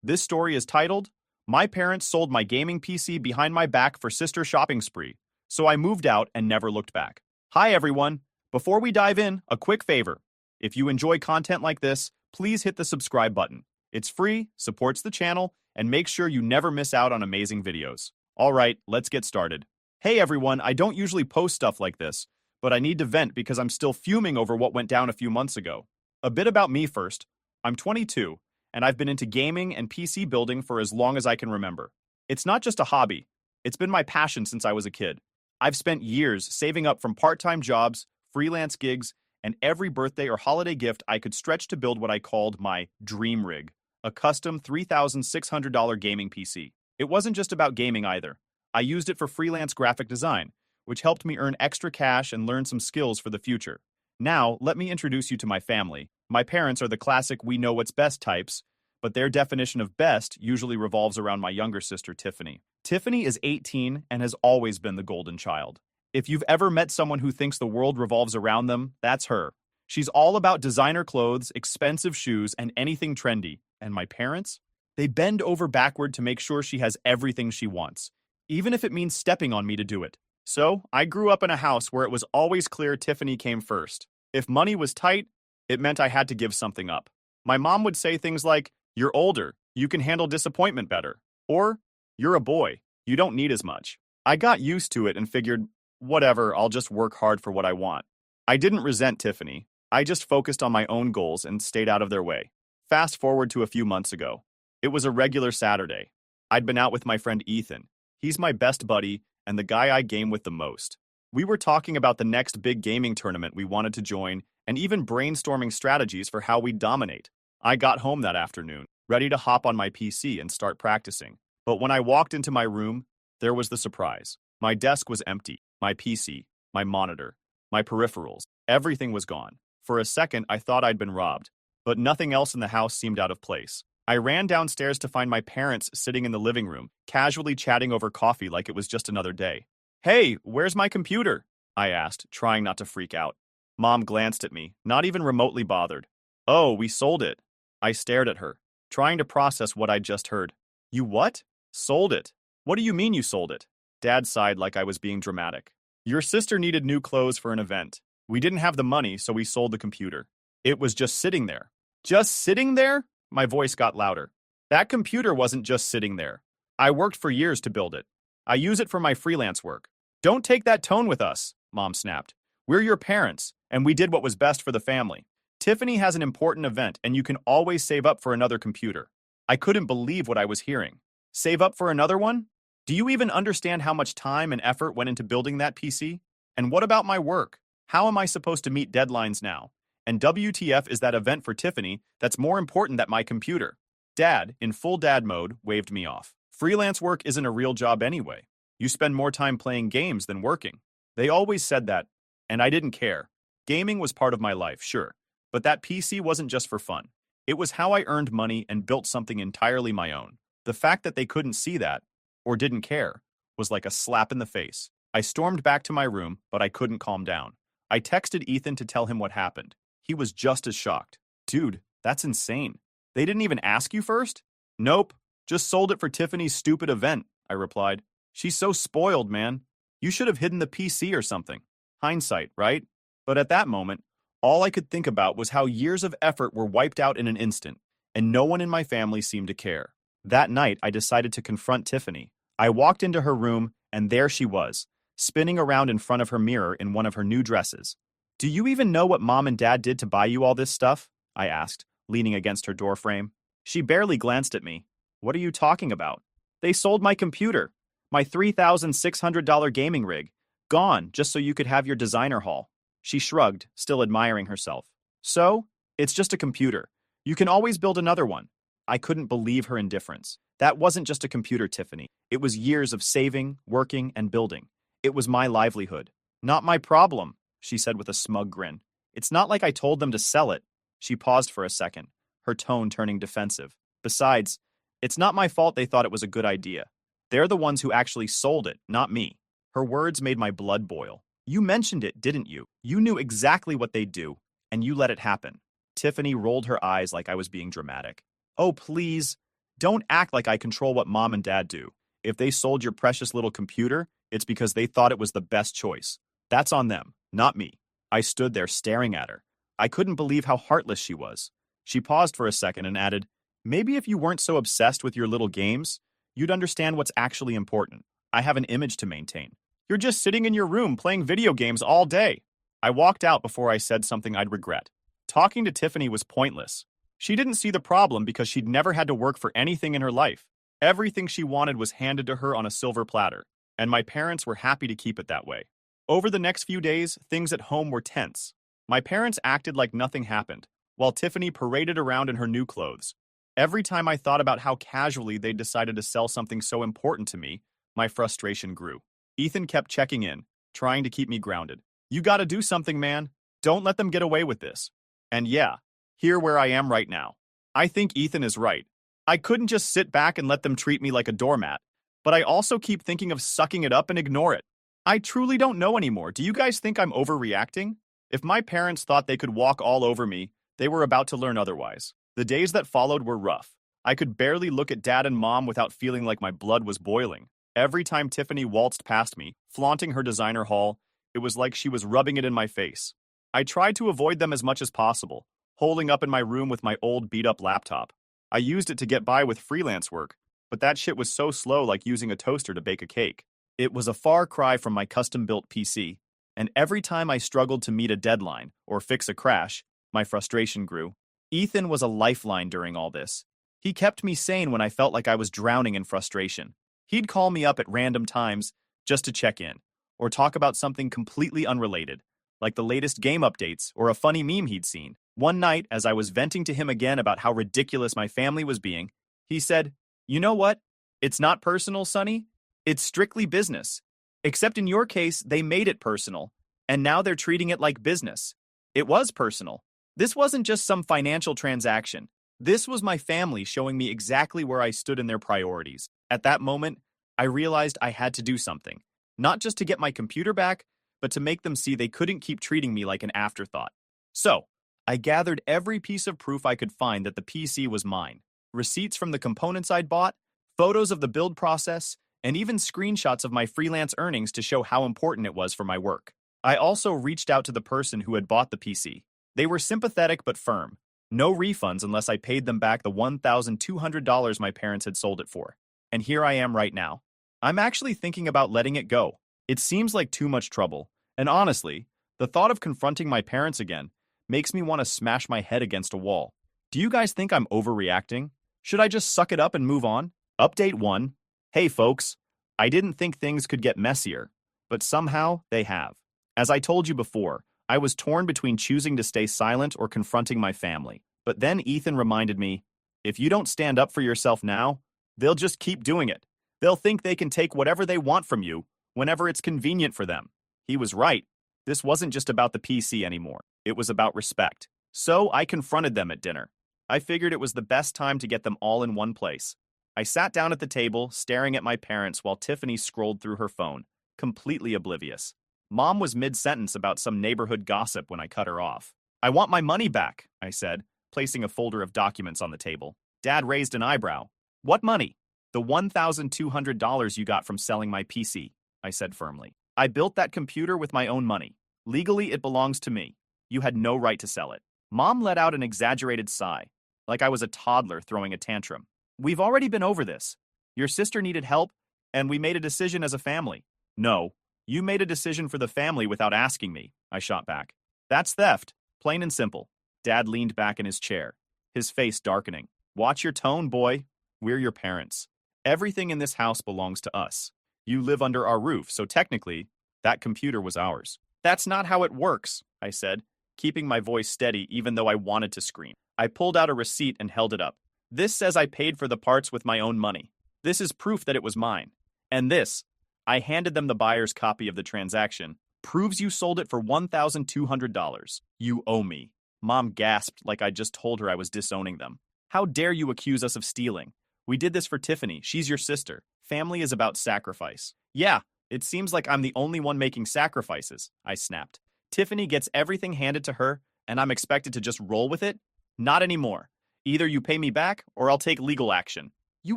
This story is titled, My Parents Sold My Gaming PC Behind My Back for Sister Shopping Spree, so I moved out and never looked back. Hi everyone! Before we dive in, a quick favor. If you enjoy content like this, please hit the subscribe button. It's free, supports the channel, and makes sure you never miss out on amazing videos. Alright, let's get started. Hey everyone, I don't usually post stuff like this, but I need to vent because I'm still fuming over what went down a few months ago. A bit about me first. I'm 22, and I've been into gaming and PC building for as long as I can remember. It's not just a hobby, it's been my passion since I was a kid. I've spent years saving up from part-time jobs, freelance gigs, and every birthday or holiday gift I could stretch to build what I called my dream rig, a custom $3,600 gaming PC. It wasn't just about gaming either. I used it for freelance graphic design, which helped me earn extra cash and learn some skills for the future. Now, let me introduce you to my family. My parents are the classic we know what's best types, but their definition of best usually revolves around my younger sister, Tiffany. Tiffany is 18 and has always been the golden child. If you've ever met someone who thinks the world revolves around them, that's her. She's all about designer clothes, expensive shoes, and anything trendy. And my parents? They bend over backward to make sure she has everything she wants, even if it means stepping on me to do it. So, I grew up in a house where it was always clear Tiffany came first. If money was tight, it meant I had to give something up. My mom would say things like, "You're older, you can handle disappointment better," or, "You're a boy, you don't need as much." I got used to it and figured, whatever, I'll just work hard for what I want. I didn't resent Tiffany. I just focused on my own goals and stayed out of their way. Fast forward to a few months ago. It was a regular Saturday. I'd been out with my friend Ethan. He's my best buddy and the guy I game with the most. We were talking about the next big gaming tournament we wanted to join and even brainstorming strategies for how we'd dominate. I got home that afternoon, ready to hop on my PC and start practicing. But when I walked into my room, there was the surprise. My desk was empty. My PC, my monitor, my peripherals, everything was gone. For a second, I thought I'd been robbed, but nothing else in the house seemed out of place. I ran downstairs to find my parents sitting in the living room, casually chatting over coffee like it was just another day. "Hey, where's my computer?" I asked, trying not to freak out. Mom glanced at me, not even remotely bothered. "Oh, we sold it." I stared at her, trying to process what I'd just heard. "You what?" "Sold it." "What do you mean you sold it?" Dad sighed like I was being dramatic. "Your sister needed new clothes for an event. We didn't have the money, so we sold the computer. It was just sitting there." "Just sitting there?" My voice got louder. "That computer wasn't just sitting there. I worked for years to build it. I use it for my freelance work." "Don't take that tone with us," Mom snapped. "We're your parents, and we did what was best for the family. Tiffany has an important event, and you can always save up for another computer." I couldn't believe what I was hearing. Save up for another one? Do you even understand how much time and effort went into building that PC? And what about my work? How am I supposed to meet deadlines now? And WTF is that event for Tiffany that's more important than my computer? Dad, in full dad mode, waved me off. "Freelance work isn't a real job anyway. You spend more time playing games than working." They always said that, and I didn't care. Gaming was part of my life, sure, but that PC wasn't just for fun. It was how I earned money and built something entirely my own. The fact that they couldn't see that, or didn't care, was like a slap in the face. I stormed back to my room, but I couldn't calm down. I texted Ethan to tell him what happened. He was just as shocked. "Dude, that's insane. They didn't even ask you first?" "Nope, just sold it for Tiffany's stupid event," I replied. "She's so spoiled, man. You should have hidden the PC or something." Hindsight, right? But at that moment, all I could think about was how years of effort were wiped out in an instant, and no one in my family seemed to care. That night, I decided to confront Tiffany. I walked into her room, and there she was, spinning around in front of her mirror in one of her new dresses. "Do you even know what Mom and Dad did to buy you all this stuff?" I asked, leaning against her doorframe. She barely glanced at me. "What are you talking about?" "They sold my computer, my $3,600 gaming rig, gone just so you could have your designer haul." She shrugged, still admiring herself. "So? It's just a computer. You can always build another one." I couldn't believe her indifference. That wasn't just a computer, Tiffany. It was years of saving, working, and building. It was my livelihood. "Not my problem," she said with a smug grin. "It's not like I told them to sell it." She paused for a second, her tone turning defensive. "Besides, it's not my fault they thought it was a good idea. They're the ones who actually sold it, not me." Her words made my blood boil. "You mentioned it, didn't you? You knew exactly what they'd do, and you let it happen." Tiffany rolled her eyes like I was being dramatic. "Oh, please. Don't act like I control what mom and dad do. If they sold your precious little computer, it's because they thought it was the best choice. That's on them, not me. I stood there staring at her. I couldn't believe how heartless she was. She paused for a second and added, maybe if you weren't so obsessed with your little games, you'd understand what's actually important. I have an image to maintain. You're just sitting in your room playing video games all day. I walked out before I said something I'd regret. Talking to Tiffany was pointless. She didn't see the problem because she'd never had to work for anything in her life. Everything she wanted was handed to her on a silver platter, and my parents were happy to keep it that way. Over the next few days, things at home were tense. My parents acted like nothing happened, while Tiffany paraded around in her new clothes. Every time I thought about how casually they decided to sell something so important to me, my frustration grew. Ethan kept checking in, trying to keep me grounded. You gotta do something, man. Don't let them get away with this. And yeah, here where I am right now. I think Ethan is right. I couldn't just sit back and let them treat me like a doormat, but I also keep thinking of sucking it up and ignore it. I truly don't know anymore. Do you guys think I'm overreacting? If my parents thought they could walk all over me, they were about to learn otherwise. The days that followed were rough. I could barely look at Dad and Mom without feeling like my blood was boiling. Every time Tiffany waltzed past me, flaunting her designer haul, it was like she was rubbing it in my face. I tried to avoid them as much as possible, holding up in my room with my old beat-up laptop. I used it to get by with freelance work, but that shit was so slow, like using a toaster to bake a cake. It was a far cry from my custom-built PC, and every time I struggled to meet a deadline or fix a crash, my frustration grew. Ethan was a lifeline during all this. He kept me sane when I felt like I was drowning in frustration. He'd call me up at random times just to check in, or talk about something completely unrelated, like the latest game updates or a funny meme he'd seen. One night, as I was venting to him again about how ridiculous my family was being, he said, "You know what? It's not personal, Sonny. It's strictly business. Except in your case, they made it personal, and now they're treating it like business. It was personal. This wasn't just some financial transaction. This was my family showing me exactly where I stood in their priorities. At that moment, I realized I had to do something, not just to get my computer back, but to make them see they couldn't keep treating me like an afterthought. So, I gathered every piece of proof I could find that the PC was mine. Receipts from the components I'd bought, photos of the build process, and even screenshots of my freelance earnings to show how important it was for my work. I also reached out to the person who had bought the PC. They were sympathetic but firm. No refunds unless I paid them back the $1,200 my parents had sold it for. And here I am right now. I'm actually thinking about letting it go. It seems like too much trouble. And honestly, the thought of confronting my parents again makes me want to smash my head against a wall. Do you guys think I'm overreacting? Should I just suck it up and move on? Update 1. Hey folks, I didn't think things could get messier, but somehow they have. As I told you before, I was torn between choosing to stay silent or confronting my family. But then Ethan reminded me, if you don't stand up for yourself now, they'll just keep doing it. They'll think they can take whatever they want from you whenever it's convenient for them. He was right. This wasn't just about the PC anymore. It was about respect. So I confronted them at dinner. I figured it was the best time to get them all in one place. I sat down at the table, staring at my parents while Tiffany scrolled through her phone, completely oblivious. Mom was mid-sentence about some neighborhood gossip when I cut her off. I want my money back, I said, placing a folder of documents on the table. Dad raised an eyebrow. What money? The $1,200 you got from selling my PC, I said firmly. I built that computer with my own money. Legally, it belongs to me. You had no right to sell it. Mom let out an exaggerated sigh, like I was a toddler throwing a tantrum. We've already been over this. Your sister needed help, and we made a decision as a family. No, you made a decision for the family without asking me, I shot back. That's theft, plain and simple. Dad leaned back in his chair, his face darkening. Watch your tone, boy. We're your parents. Everything in this house belongs to us. You live under our roof, so technically, that computer was ours. That's not how it works, I said, keeping my voice steady even though I wanted to scream. I pulled out a receipt and held it up. This says I paid for the parts with my own money. This is proof that it was mine. And this, I handed them the buyer's copy of the transaction, proves you sold it for $1,200. You owe me. Mom gasped like I just told her I was disowning them. How dare you accuse us of stealing? We did this for Tiffany. She's your sister. Family is about sacrifice. Yeah, it seems like I'm the only one making sacrifices, I snapped. Tiffany gets everything handed to her, and I'm expected to just roll with it? Not anymore. Either you pay me back, or I'll take legal action. You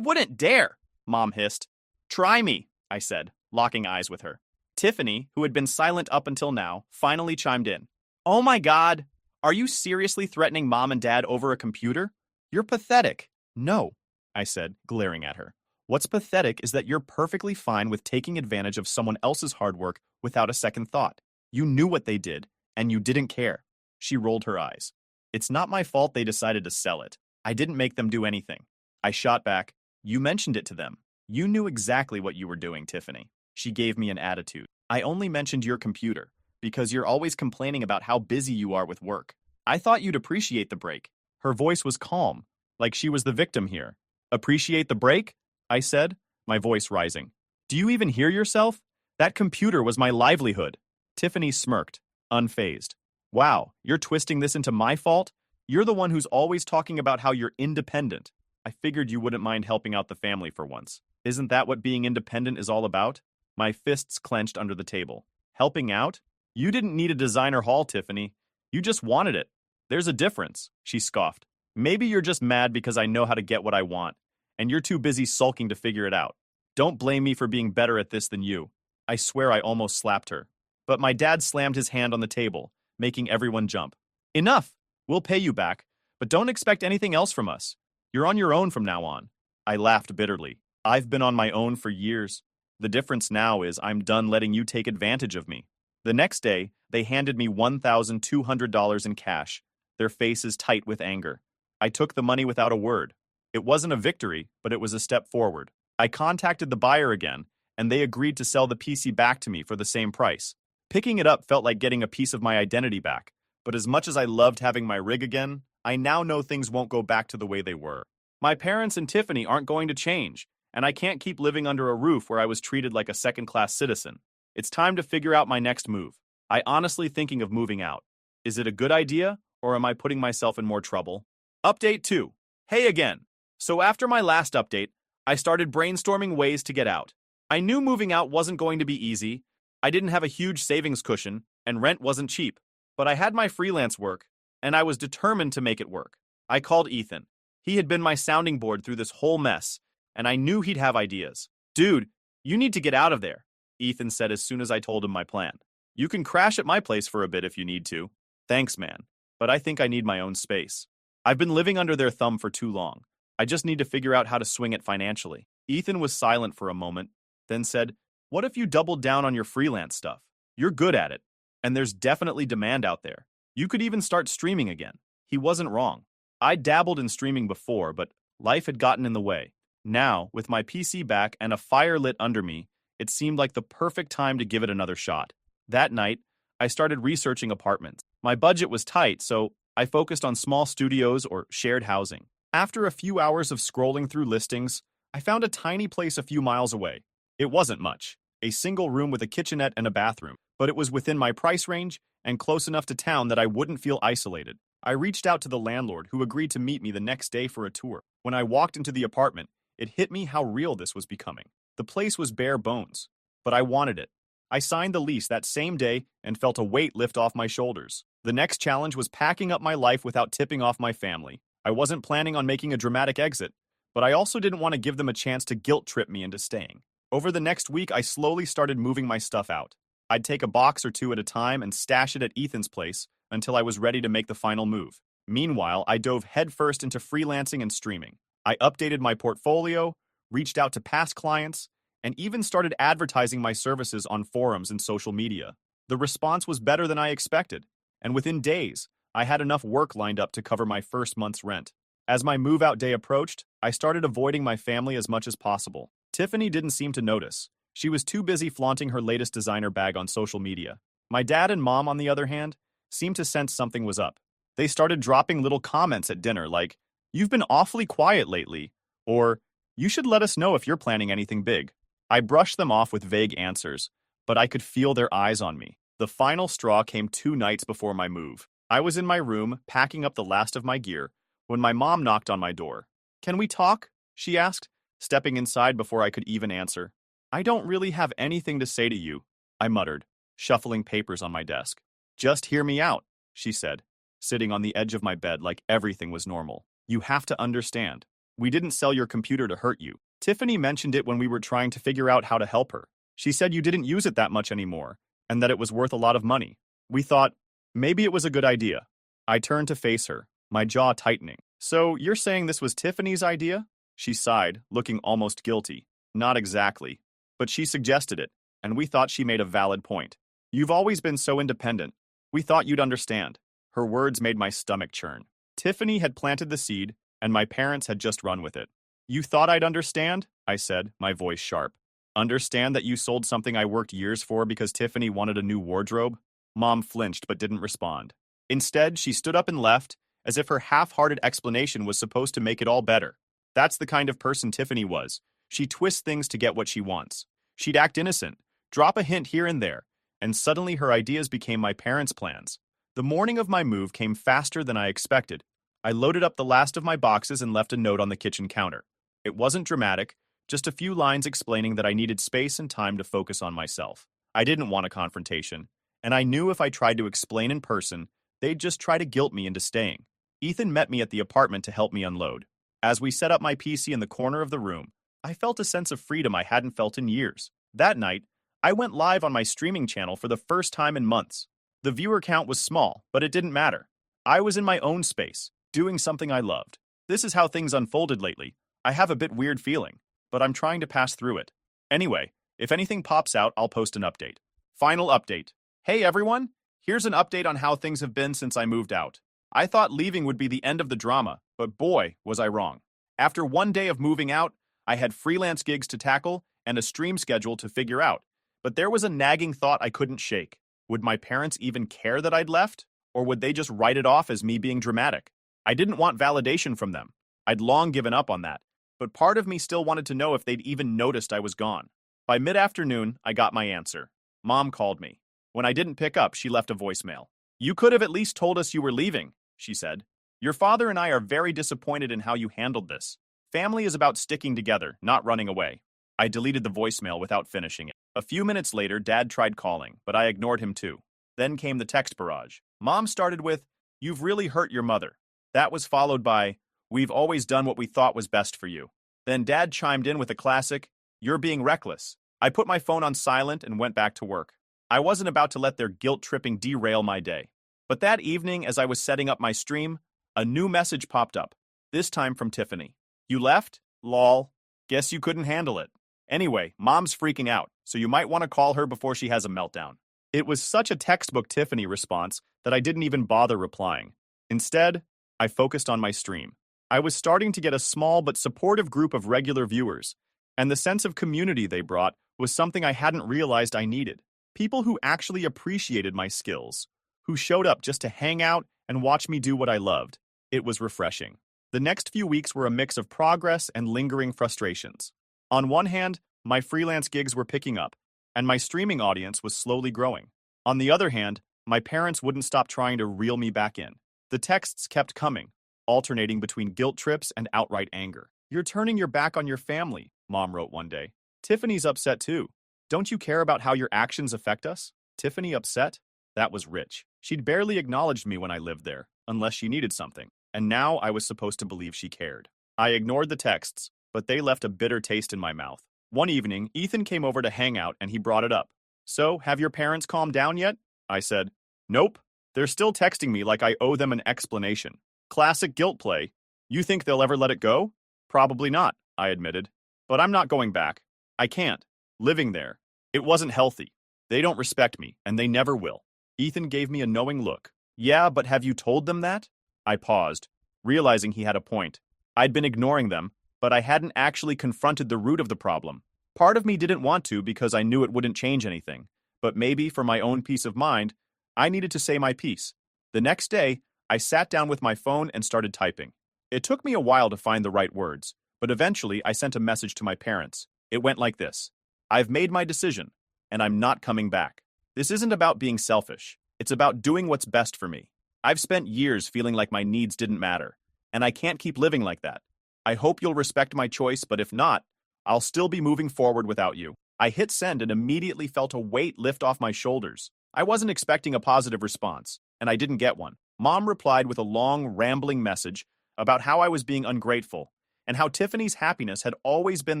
wouldn't dare, Mom hissed. Try me, I said, locking eyes with her. Tiffany, who had been silent up until now, finally chimed in. Oh my God, are you seriously threatening Mom and Dad over a computer? You're pathetic. No, I said, glaring at her. What's pathetic is that you're perfectly fine with taking advantage of someone else's hard work without a second thought. You knew what they did, and you didn't care. She rolled her eyes. It's not my fault they decided to sell it. I didn't make them do anything. I shot back. You mentioned it to them. You knew exactly what you were doing, Tiffany. She gave me an attitude. I only mentioned your computer, because you're always complaining about how busy you are with work. I thought you'd appreciate the break. Her voice was calm, like she was the victim here. Appreciate the break? I said, my voice rising. Do you even hear yourself? That computer was my livelihood. Tiffany smirked, unfazed. Wow, you're twisting this into my fault? You're the one who's always talking about how you're independent. I figured you wouldn't mind helping out the family for once. Isn't that what being independent is all about? My fists clenched under the table. Helping out? You didn't need a designer haul, Tiffany. You just wanted it. There's a difference, she scoffed. Maybe you're just mad because I know how to get what I want, and you're too busy sulking to figure it out. Don't blame me for being better at this than you. I swear I almost slapped her. But my dad slammed his hand on the table, making everyone jump. Enough! We'll pay you back, but don't expect anything else from us. You're on your own from now on. I laughed bitterly. I've been on my own for years. The difference now is I'm done letting you take advantage of me. The next day, they handed me $1,200 in cash, their faces tight with anger. I took the money without a word. It wasn't a victory, but it was a step forward. I contacted the buyer again, and they agreed to sell the PC back to me for the same price. Picking it up felt like getting a piece of my identity back, but as much as I loved having my rig again, I now know things won't go back to the way they were. My parents and Tiffany aren't going to change, and I can't keep living under a roof where I was treated like a second-class citizen. It's time to figure out my next move. I honestly thinking of moving out. Is it a good idea, or am I putting myself in more trouble? Update 2. Hey again. So after my last update, I started brainstorming ways to get out. I knew moving out wasn't going to be easy. I didn't have a huge savings cushion, and rent wasn't cheap. But I had my freelance work, and I was determined to make it work. I called Ethan. He had been my sounding board through this whole mess, and I knew he'd have ideas. Dude, you need to get out of there, Ethan said as soon as I told him my plan. You can crash at my place for a bit if you need to. Thanks, man, but I think I need my own space. I've been living under their thumb for too long. I just need to figure out how to swing it financially. Ethan was silent for a moment, then said, What if you doubled down on your freelance stuff? You're good at it, and there's definitely demand out there. You could even start streaming again. He wasn't wrong. I dabbled in streaming before, but life had gotten in the way. Now, with my PC back and a fire lit under me, it seemed like the perfect time to give it another shot. That night, I started researching apartments. My budget was tight, so I focused on small studios or shared housing. After a few hours of scrolling through listings, I found a tiny place a few miles away. It wasn't much, a single room with a kitchenette and a bathroom, but it was within my price range and close enough to town that I wouldn't feel isolated. I reached out to the landlord, who agreed to meet me the next day for a tour. When I walked into the apartment, it hit me how real this was becoming. The place was bare bones, but I wanted it. I signed the lease that same day and felt a weight lift off my shoulders. The next challenge was packing up my life without tipping off my family. I wasn't planning on making a dramatic exit, but I also didn't want to give them a chance to guilt trip me into staying. Over the next week, I slowly started moving my stuff out. I'd take a box or two at a time and stash it at Ethan's place until I was ready to make the final move. Meanwhile, I dove headfirst into freelancing and streaming. I updated my portfolio, reached out to past clients, and even started advertising my services on forums and social media. The response was better than I expected, and within days, I had enough work lined up to cover my first month's rent. As my move-out day approached, I started avoiding my family as much as possible. Tiffany didn't seem to notice. She was too busy flaunting her latest designer bag on social media. My dad and mom, on the other hand, seemed to sense something was up. They started dropping little comments at dinner like, "You've been awfully quiet lately," or "You should let us know if you're planning anything big." I brushed them off with vague answers, but I could feel their eyes on me. The final straw came 2 nights before my move. I was in my room, packing up the last of my gear, when my mom knocked on my door. "Can we talk?" she asked, stepping inside before I could even answer. "I don't really have anything to say to you," I muttered, shuffling papers on my desk. "Just hear me out," she said, sitting on the edge of my bed like everything was normal. "You have to understand. We didn't sell your computer to hurt you. Tiffany mentioned it when we were trying to figure out how to help her. She said you didn't use it that much anymore, and that it was worth a lot of money. We thought, maybe it was a good idea. I turned to face her, my jaw tightening. So, you're saying this was Tiffany's idea? She sighed, looking almost guilty. Not exactly. But she suggested it, and we thought she made a valid point. You've always been so independent. We thought you'd understand. Her words made my stomach churn. Tiffany had planted the seed, and my parents had just run with it. You thought I'd understand? I said, my voice sharp. Understand that you sold something I worked years for because Tiffany wanted a new wardrobe? Mom flinched but didn't respond. Instead, she stood up and left, as if her half-hearted explanation was supposed to make it all better. That's the kind of person Tiffany was. She twists things to get what she wants. She'd act innocent, drop a hint here and there, and suddenly her ideas became my parents' plans. The morning of my move came faster than I expected. I loaded up the last of my boxes and left a note on the kitchen counter. It wasn't dramatic, just a few lines explaining that I needed space and time to focus on myself. I didn't want a confrontation, and I knew if I tried to explain in person, they'd just try to guilt me into staying. Ethan met me at the apartment to help me unload. As we set up my PC in the corner of the room, I felt a sense of freedom I hadn't felt in years. That night, I went live on my streaming channel for the first time in months. The viewer count was small, but it didn't matter. I was in my own space, doing something I loved. This is how things unfolded lately. I have a bit weird feeling, but I'm trying to pass through it. Anyway, if anything pops out, I'll post an update. Final update. Hey everyone, here's an update on how things have been since I moved out. I thought leaving would be the end of the drama, but boy, was I wrong. After one day of moving out, I had freelance gigs to tackle and a stream schedule to figure out. But there was a nagging thought I couldn't shake. Would my parents even care that I'd left? Or would they just write it off as me being dramatic? I didn't want validation from them. I'd long given up on that. But part of me still wanted to know if they'd even noticed I was gone. By mid-afternoon, I got my answer. Mom called me. When I didn't pick up, she left a voicemail. You could have at least told us you were leaving, she said. Your father and I are very disappointed in how you handled this. Family is about sticking together, not running away. I deleted the voicemail without finishing it. A few minutes later, Dad tried calling, but I ignored him too. Then came the text barrage. Mom started with, "You've really hurt your mother." That was followed by, "We've always done what we thought was best for you." Then Dad chimed in with a classic, "You're being reckless." I put my phone on silent and went back to work. I wasn't about to let their guilt-tripping derail my day. But that evening, as I was setting up my stream, a new message popped up, this time from Tiffany. "You left? Lol. Guess you couldn't handle it. Anyway, Mom's freaking out, so you might want to call her before she has a meltdown." It was such a textbook Tiffany response that I didn't even bother replying. Instead, I focused on my stream. I was starting to get a small but supportive group of regular viewers, and the sense of community they brought was something I hadn't realized I needed. People who actually appreciated my skills, who showed up just to hang out and watch me do what I loved. It was refreshing. The next few weeks were a mix of progress and lingering frustrations. On one hand, my freelance gigs were picking up, and my streaming audience was slowly growing. On the other hand, my parents wouldn't stop trying to reel me back in. The texts kept coming, alternating between guilt trips and outright anger. "You're turning your back on your family," Mom wrote one day. "Tiffany's upset too. Don't you care about how your actions affect us?" Tiffany upset? That was rich. She'd barely acknowledged me when I lived there, unless she needed something, and now I was supposed to believe she cared. I ignored the texts, but they left a bitter taste in my mouth. One evening, Ethan came over to hang out and he brought it up. "So, have your parents calmed down yet?" I said. "Nope. They're still texting me like I owe them an explanation. Classic guilt play. You think they'll ever let it go?" "Probably not," I admitted. "But I'm not going back. I can't. Living there. It wasn't healthy. They don't respect me, and they never will." Ethan gave me a knowing look. "Yeah, but have you told them that?" I paused, realizing he had a point. I'd been ignoring them, but I hadn't actually confronted the root of the problem. Part of me didn't want to because I knew it wouldn't change anything, but maybe for my own peace of mind, I needed to say my piece. The next day, I sat down with my phone and started typing. It took me a while to find the right words, but eventually I sent a message to my parents. It went like this: "I've made my decision, and I'm not coming back. This isn't about being selfish. It's about doing what's best for me. I've spent years feeling like my needs didn't matter, and I can't keep living like that. I hope you'll respect my choice, but if not, I'll still be moving forward without you." I hit send and immediately felt a weight lift off my shoulders. I wasn't expecting a positive response, and I didn't get one. Mom replied with a long, rambling message about how I was being ungrateful, and how Tiffany's happiness had always been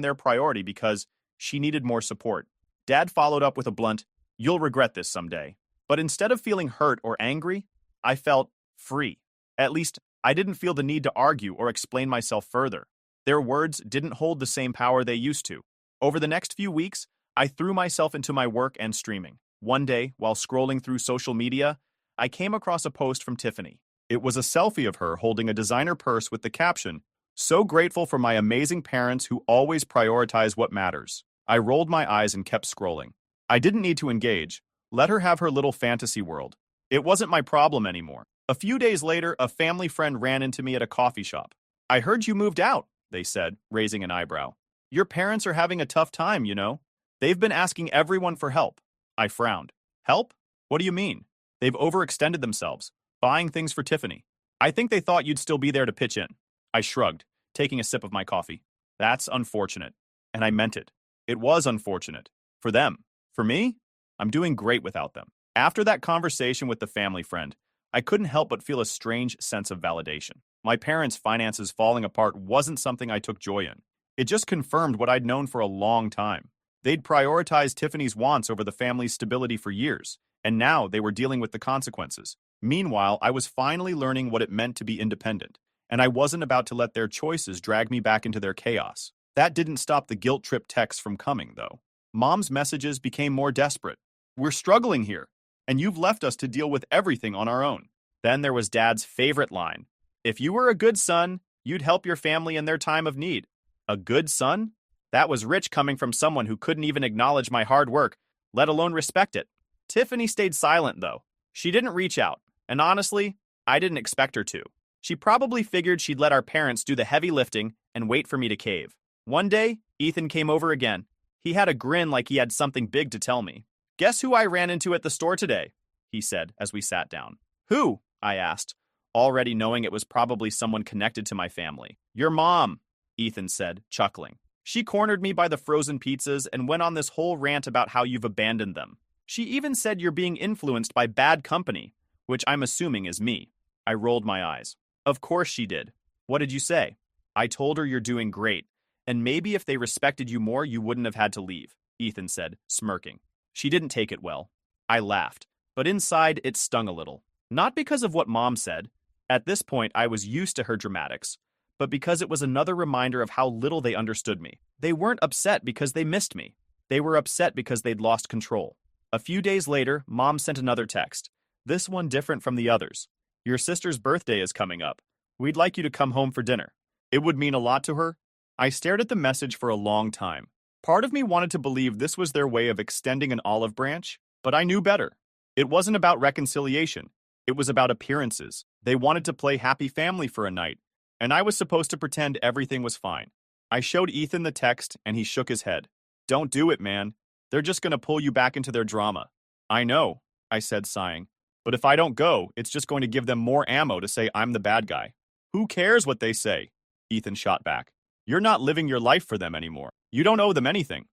their priority because she needed more support. Dad followed up with a blunt, "You'll regret this someday." But instead of feeling hurt or angry, I felt free. At least, I didn't feel the need to argue or explain myself further. Their words didn't hold the same power they used to. Over the next few weeks, I threw myself into my work and streaming. One day, while scrolling through social media, I came across a post from Tiffany. It was a selfie of her holding a designer purse with the caption, "So grateful for my amazing parents who always prioritize what matters." I rolled my eyes and kept scrolling. I didn't need to engage. Let her have her little fantasy world. It wasn't my problem anymore. A few days later, a family friend ran into me at a coffee shop. "I heard you moved out," they said, raising an eyebrow. "Your parents are having a tough time, you know. They've been asking everyone for help." I frowned. "Help? What do you mean?" "They've overextended themselves, buying things for Tiffany. I think they thought you'd still be there to pitch in." I shrugged, taking a sip of my coffee. "That's unfortunate." And I meant it. It was unfortunate. For them. For me? I'm doing great without them. After that conversation with the family friend, I couldn't help but feel a strange sense of validation. My parents' finances falling apart wasn't something I took joy in. It just confirmed what I'd known for a long time. They'd prioritized Tiffany's wants over the family's stability for years, and now they were dealing with the consequences. Meanwhile, I was finally learning what it meant to be independent, and I wasn't about to let their choices drag me back into their chaos. That didn't stop the guilt trip texts from coming, though. Mom's messages became more desperate. "We're struggling here, and you've left us to deal with everything on our own." Then there was Dad's favorite line. "If you were a good son, you'd help your family in their time of need." A good son? That was rich coming from someone who couldn't even acknowledge my hard work, let alone respect it. Tiffany stayed silent, though. She didn't reach out, and honestly, I didn't expect her to. She probably figured she'd let our parents do the heavy lifting and wait for me to cave. One day, Ethan came over again. He had a grin like he had something big to tell me. "Guess who I ran into at the store today?" he said as we sat down. "Who?" I asked, already knowing it was probably someone connected to my family. "Your mom," Ethan said, chuckling. "She cornered me by the frozen pizzas and went on this whole rant about how you've abandoned them. She even said you're being influenced by bad company, which I'm assuming is me." I rolled my eyes. "Of course she did. What did you say?" "I told her you're doing great, and maybe if they respected you more, you wouldn't have had to leave," Ethan said, smirking. She didn't take it well. I laughed, but inside it stung a little. Not because of what Mom said. At this point, I was used to her dramatics, but because it was another reminder of how little they understood me. They weren't upset because they missed me. They were upset because they'd lost control. A few days later, Mom sent another text. This one different from the others. "Your sister's birthday is coming up. We'd like you to come home for dinner." It would mean a lot to her. I stared at the message for a long time. Part of me wanted to believe this was their way of extending an olive branch, but I knew better. It wasn't about reconciliation. It was about appearances. They wanted to play happy family for a night, and I was supposed to pretend everything was fine. I showed Ethan the text, and he shook his head. "Don't do it, man. They're just going to pull you back into their drama." "I know," I said, sighing. "But if I don't go, it's just going to give them more ammo to say I'm the bad guy." "Who cares what they say?" Ethan shot back. "You're not living your life for them anymore. You don't owe them anything."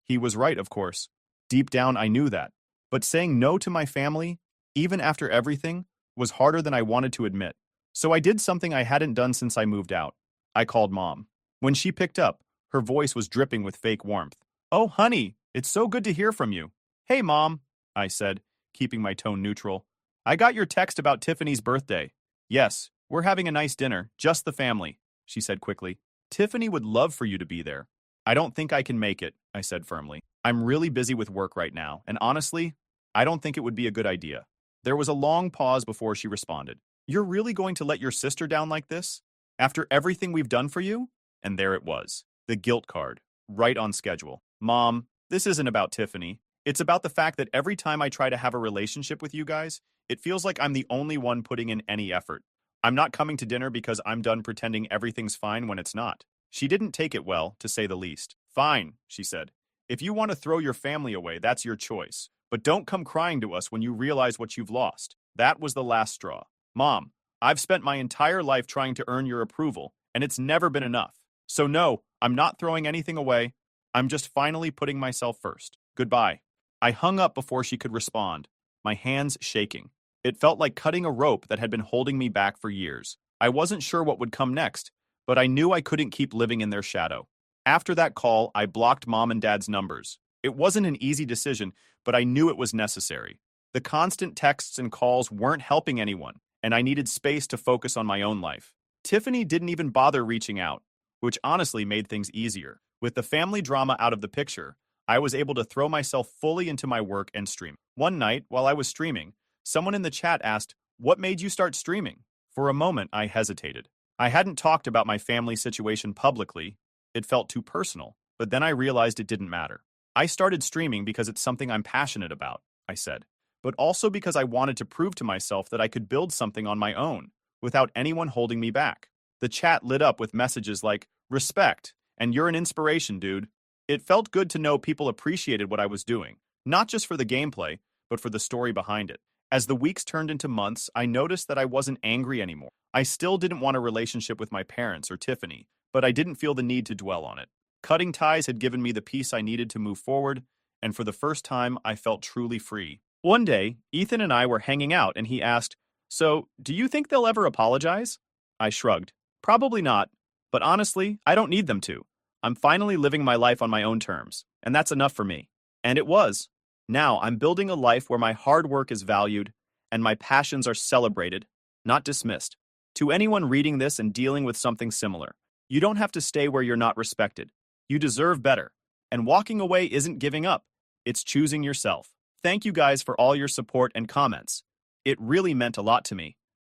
He was right, of course. Deep down, I knew that. But saying no to my family, even after everything, was harder than I wanted to admit. So I did something I hadn't done since I moved out. I called Mom. When she picked up, her voice was dripping with fake warmth. "Oh, honey, it's so good to hear from you." "Hey, Mom," I said, keeping my tone neutral. "I got your text about Tiffany's birthday." "Yes, we're having a nice dinner, just the family," she said quickly. "Tiffany would love for you to be there." "I don't think I can make it," I said firmly. "I'm really busy with work right now, and honestly, I don't think it would be a good idea." There was a long pause before she responded. "You're really going to let your sister down like this? After everything we've done for you?" And there it was, the guilt card, right on schedule. "Mom, this isn't about Tiffany. It's about the fact that every time I try to have a relationship with you guys, it feels like I'm the only one putting in any effort. I'm not coming to dinner because I'm done pretending everything's fine when it's not." She didn't take it well, to say the least. "Fine," she said. "If you want to throw your family away, that's your choice. But don't come crying to us when you realize what you've lost." That was the last straw. "Mom, I've spent my entire life trying to earn your approval, and it's never been enough. So no, I'm not throwing anything away. I'm just finally putting myself first. Goodbye." I hung up before she could respond, my hands shaking. It felt like cutting a rope that had been holding me back for years. I wasn't sure what would come next, but I knew I couldn't keep living in their shadow. After that call, I blocked mom and dad's numbers. It wasn't an easy decision, but I knew it was necessary. The constant texts and calls weren't helping anyone, and I needed space to focus on my own life. Tiffany didn't even bother reaching out, which honestly made things easier. With the family drama out of the picture, I was able to throw myself fully into my work and stream. One night, while I was streaming, someone in the chat asked, "What made you start streaming?" For a moment, I hesitated. I hadn't talked about my family situation publicly. It felt too personal, but then I realized it didn't matter. I started streaming because it's something I'm passionate about, I said, but also because I wanted to prove to myself that I could build something on my own, without anyone holding me back. The chat lit up with messages like, "Respect," and "You're an inspiration, dude." It felt good to know people appreciated what I was doing, not just for the gameplay, but for the story behind it. As the weeks turned into months, I noticed that I wasn't angry anymore. I still didn't want a relationship with my parents or Tiffany, but I didn't feel the need to dwell on it. Cutting ties had given me the peace I needed to move forward, and for the first time, I felt truly free. One day, Ethan and I were hanging out, and he asked, "So, do you think they'll ever apologize?" I shrugged. "Probably not, but honestly, I don't need them to. I'm finally living my life on my own terms, and that's enough for me." And it was. Now I'm building a life where my hard work is valued and my passions are celebrated, not dismissed. To anyone reading this and dealing with something similar, you don't have to stay where you're not respected. You deserve better. And walking away isn't giving up. It's choosing yourself. Thank you guys for all your support and comments. It really meant a lot to me.